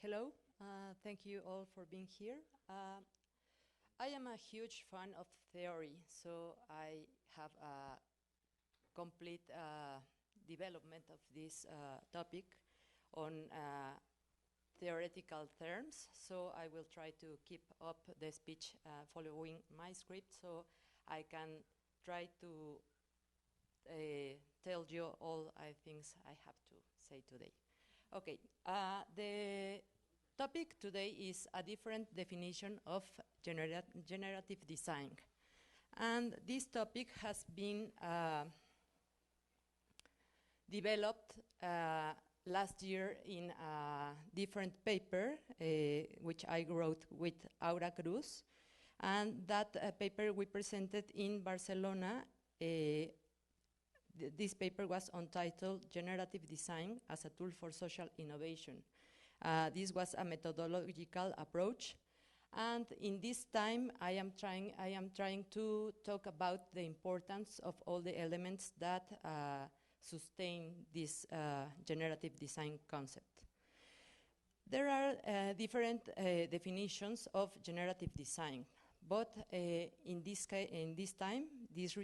Hello, thank you all for being here. I am a huge fan of theory, so I have a complete development of this topic on theoretical terms, so I will try to keep up the speech following my script so I can try to tell you all things I have to say today. Okay, the topic today is a different definition of generative design. And this topic has been developed last year in a different paper, which I wrote with Aura Cruz. And that paper we presented in Barcelona. This paper was entitled Generative Design as a Tool for Social Innovation. This was a methodological approach. And in this time, I am trying to talk about the importance of all the elements that sustain this generative design concept. There are different definitions of generative design, but in this time, this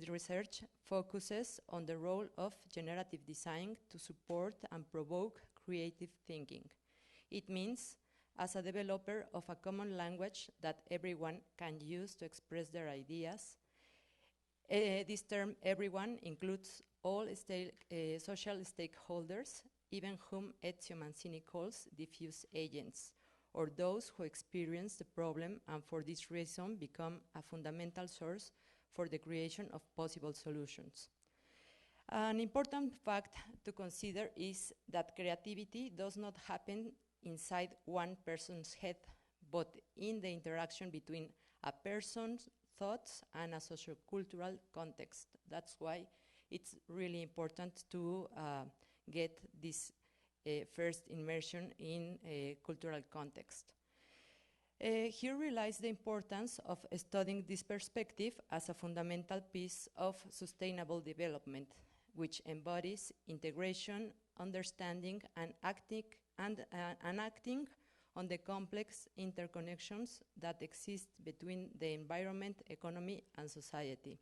research focuses on the role of generative design to support and provoke creative thinking. It means, as a developer of a common language that everyone can use to express their ideas, this term everyone includes all social stakeholders, even whom Ezio Mancini calls diffuse agents, or those who experience the problem and for this reason become a fundamental source for the creation of possible solutions. An important fact to consider is that creativity does not happen inside one person's head, but in the interaction between a person's thoughts and a sociocultural context. That's why it's really important to get this first immersion in a cultural context. Here relies the importance of studying this perspective as a fundamental piece of sustainable development, which embodies integration, understanding, and acting on the complex interconnections that exist between the environment, economy, and society.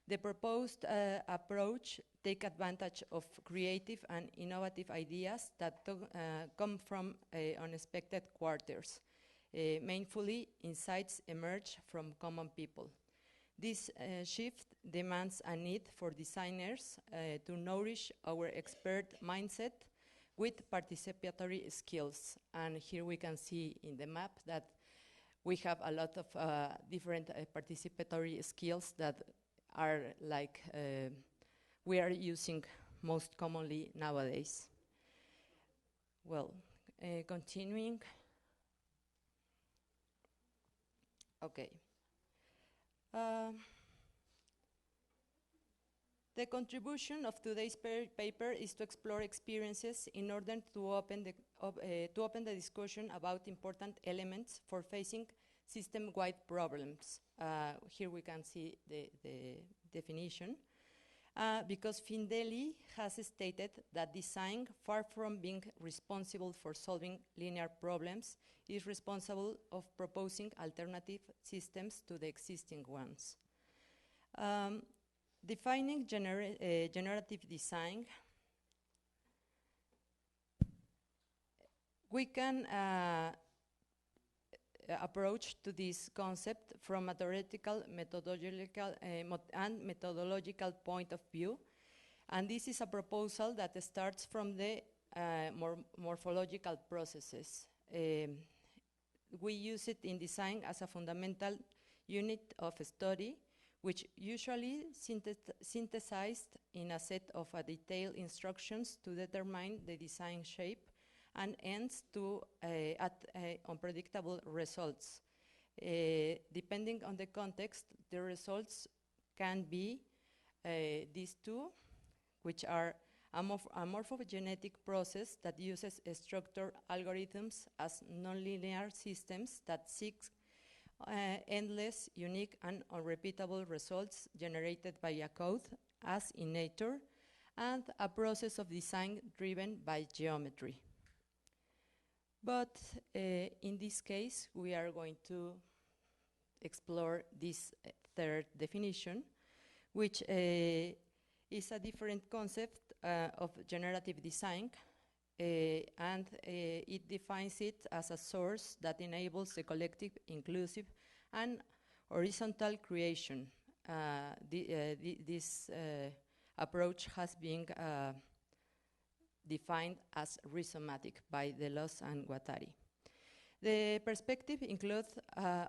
The proposed approach takes advantage of creative and innovative ideas that come from unexpected quarters. Mainly, insights emerge from common people. This shift demands a need for designers to nourish our expert mindset with participatory skills. And here we can see in the map that we have a lot of different participatory skills that are like we are using most commonly nowadays. Well, continuing. Okay. The contribution of today's paper is to explore experiences in order to open the discussion about important elements for facing system-wide problems. Here we can see the definition. Because Findeli has stated that design, far from being responsible for solving linear problems, is responsible of proposing alternative systems to the existing ones. Defining generative design, we can approach to this concept from a theoretical, methodological, and methodological point of view. And this is a proposal that starts from the morphological processes. We use it in design as a fundamental unit of study, which usually synthesized in a set of detailed instructions to determine the design shape and ends at unpredictable results. Depending on the context, the results can be these two, which are a morphogenetic process that uses structured algorithms as nonlinear systems that seek endless, unique, and unrepeatable results generated by a code, as in nature, and a process of design driven by geometry. But in this case, we are going to explore this third definition, which is a different concept of generative design, and it defines it as a source that enables the collective, inclusive, and horizontal creation. This approach has been defined as rhizomatic by Delos and Guattari. The perspective includes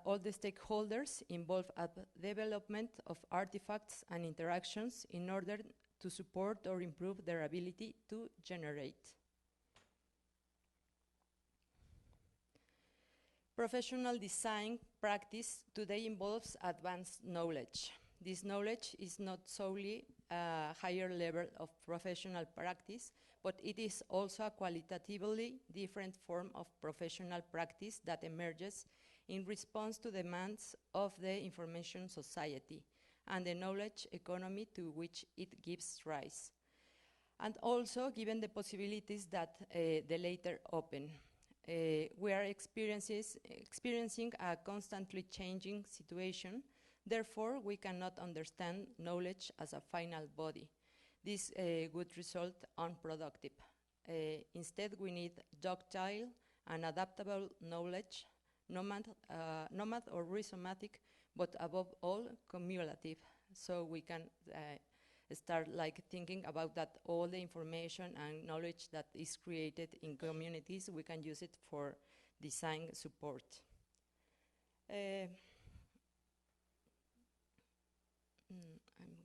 all the stakeholders involved at the development of artifacts and interactions in order to support or improve their ability to generate. Professional design practice today involves advanced knowledge. This knowledge is not solely a higher level of professional practice, but it is also a qualitatively different form of professional practice that emerges in response to demands of the information society and the knowledge economy to which it gives rise, and also given the possibilities that the latter open. We are experiencing a constantly changing situation. Therefore, we cannot understand knowledge as a final body. This would result unproductive. Instead, we need ductile and adaptable knowledge, nomad or rhizomatic, but above all, cumulative. So we can start like thinking about that all the information and knowledge that is created in communities, we can use it for design support. I'm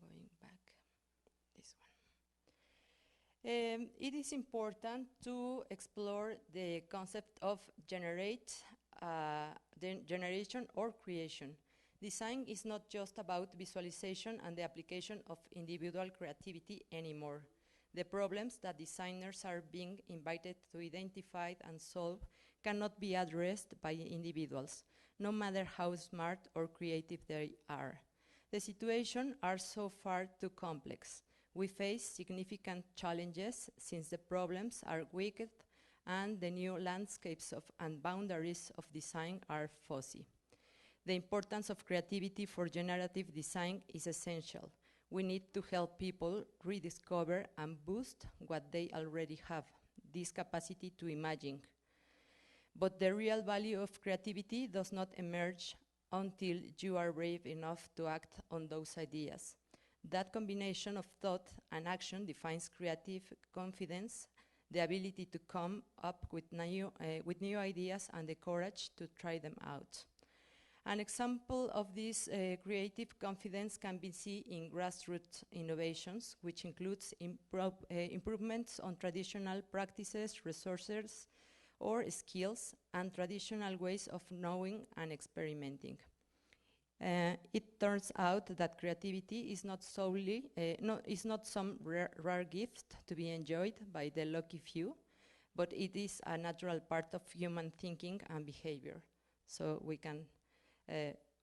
going back, this one. It is important to explore the concept of generation or creation. Design is not just about visualization and the application of individual creativity anymore. The problems that designers are being invited to identify and solve cannot be addressed by individuals, no matter how smart or creative they are. The situations are so far too complex. We face significant challenges since the problems are wicked and the new landscapes and boundaries of design are fuzzy. The importance of creativity for generative design is essential. We need to help people rediscover and boost what they already have, this capacity to imagine. But the real value of creativity does not emerge until you are brave enough to act on those ideas. That combination of thought and action defines creative confidence, the ability to come up with new ideas and the courage to try them out. An example of this creative confidence can be seen in grassroots innovations, which includes improvements on traditional practices, resources, or skills, and traditional ways of knowing and experimenting. It turns out that creativity is not solely, is not some rare gift to be enjoyed by the lucky few, but it is a natural part of human thinking and behavior. So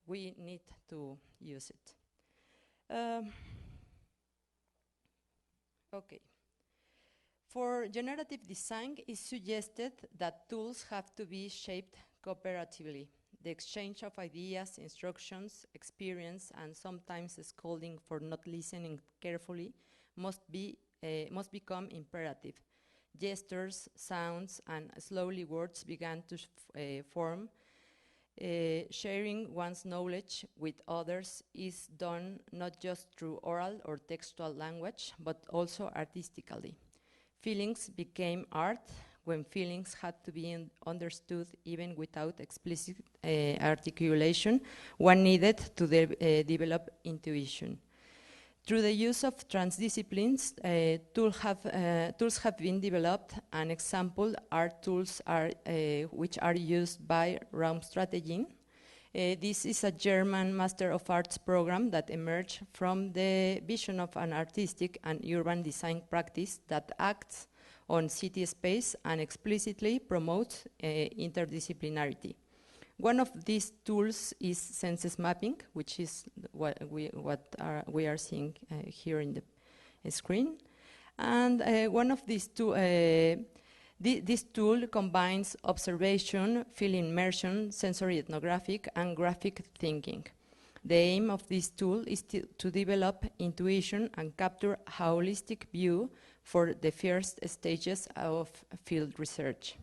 we need to use it. Okay. For generative design, it's suggested that tools have to be shaped cooperatively. The exchange of ideas, instructions, experience, and sometimes scolding for not listening carefully must become imperative. Gestures, sounds, and slowly words began to form. Sharing one's knowledge with others is done not just through oral or textual language, but also artistically. Feelings became art when feelings had to be understood even without explicit articulation. One needed to develop intuition. Through the use of transdisciplines, tools have been developed. An example are tools which are used by Raumstrategien. This is a German Master of Arts program that emerged from the vision of an artistic and urban design practice that acts on city space and explicitly promotes interdisciplinarity. One of these tools is senses mapping, which is what we are seeing here in the screen. And one of these two, This tool combines observation, field immersion, sensory ethnographic, and graphic thinking. The aim of this tool is to develop intuition and capture a holistic view for the first stages of field research.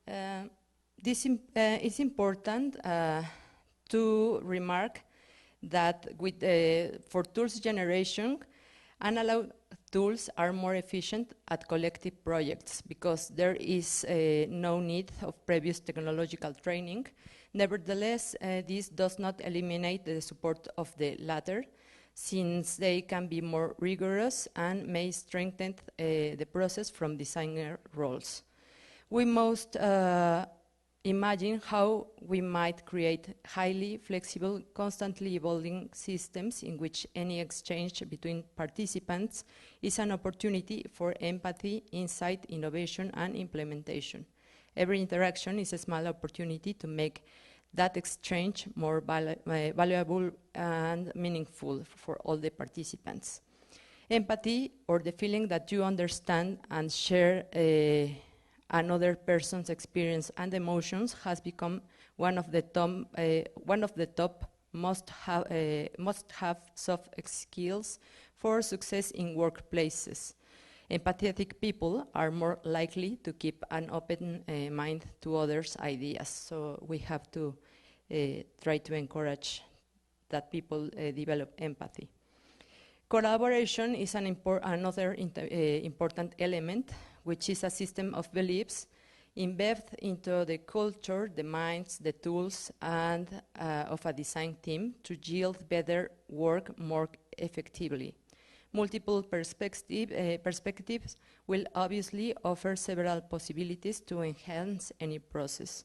It's important to remark that for tools generation, analog tools are more efficient at collective projects because there is no need of previous technological training. Nevertheless, this does not eliminate the support of the latter, since they can be more rigorous and may strengthen the process from designer roles. We must imagine how we might create highly flexible, constantly evolving systems in which any exchange between participants is an opportunity for empathy, insight, innovation, and implementation. Every interaction is a small opportunity to make that exchange more valuable and meaningful for all the participants. Empathy, or the feeling that you understand and share another person's experience and emotions, has become one of the top must-have soft skills for success in workplaces. Empathetic people are more likely to keep an open mind to others' ideas, so we have to try to encourage that people develop empathy. Collaboration is another important element, which is a system of beliefs embedded into the culture, the minds, the tools, and of a design team to yield better work more effectively. Multiple perspectives will obviously offer several possibilities to enhance any process.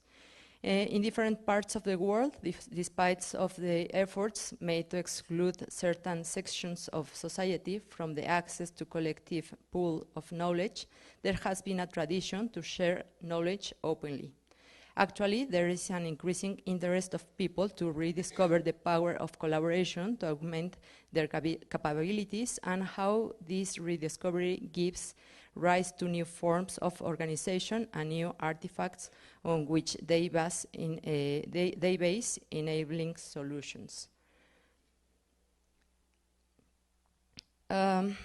In different parts of the world, despite of the efforts made to exclude certain sections of society from the access to collective pool of knowledge, there has been a tradition to share knowledge openly. Actually, there is an increasing interest of people to rediscover the power of collaboration to augment their capabilities, and how this rediscovery gives rise to new forms of organization and new artifacts on which they base enabling solutions. An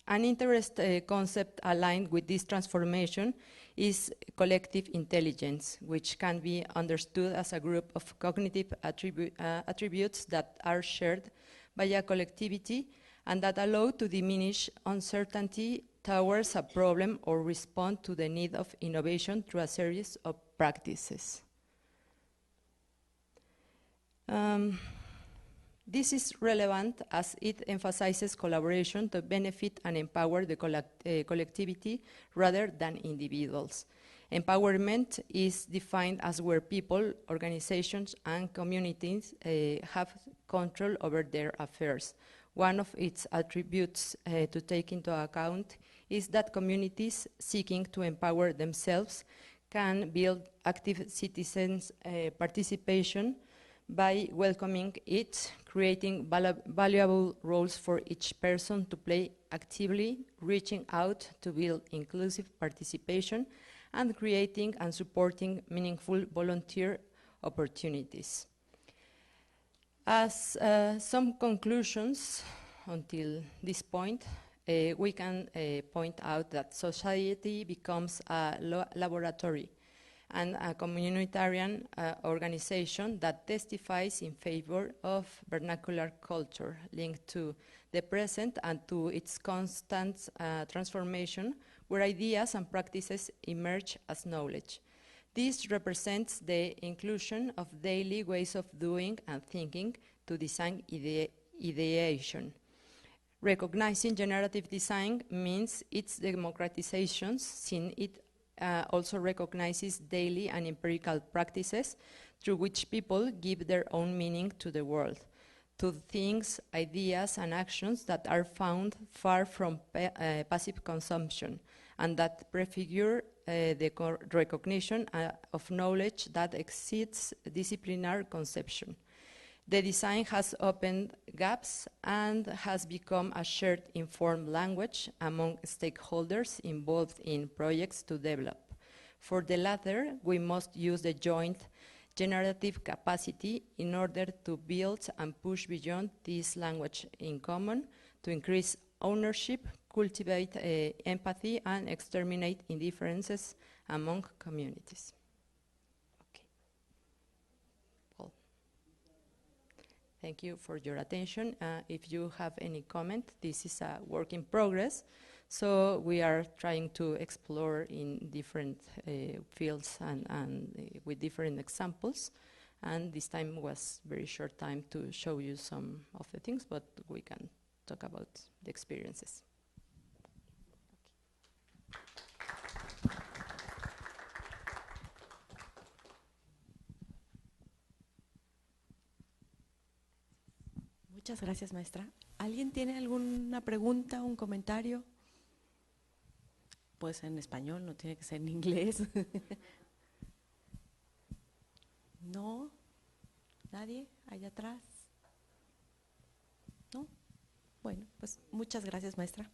interest concept aligned with this transformation is collective intelligence, which can be understood as a group of cognitive attributes that are shared by a collectivity and that allow to diminish uncertainty towards a problem or respond to the need of innovation through a series of practices. This is relevant as it emphasizes collaboration to benefit and empower the collectivity rather than individuals. Empowerment is defined as where people, organizations, and communities have control over their affairs. One of its attributes to take into account is that communities seeking to empower themselves can build active citizens' participation by welcoming it, creating valuable roles for each person to play actively, reaching out to build inclusive participation, and creating and supporting meaningful volunteer opportunities. As some conclusions until this point, we can point out that society becomes a laboratory and a communitarian organization that testifies in favor of vernacular culture linked to the present and to its constant transformation, where ideas and practices emerge as knowledge. This represents the inclusion of daily ways of doing and thinking to design ideation. Recognizing generative design means its democratization, since it also recognizes daily and empirical practices through which people give their own meaning to the world, to things, ideas, and actions that are found far from passive consumption, and that prefigure the recognition of knowledge that exceeds disciplinary conception. The design has opened gaps and has become a shared informed language among stakeholders involved in projects to develop. For the latter, we must use the joint generative capacity in order to build and push beyond this language in common, to increase ownership, cultivate empathy, and exterminate indifferences among communities. Okay. Paul. Thank you for your attention. If you have any comment, this is a work in progress. So we are trying to explore in different fields and with different examples. And this time was very short time to show you some of the things, but we can talk about the experiences. Muchas gracias, maestra. ¿Alguien tiene alguna pregunta, un comentario? Puede ser en español, no tiene que ser en inglés. ¿No? ¿Nadie? ¿Allá atrás? ¿No? Bueno, pues muchas gracias, maestra.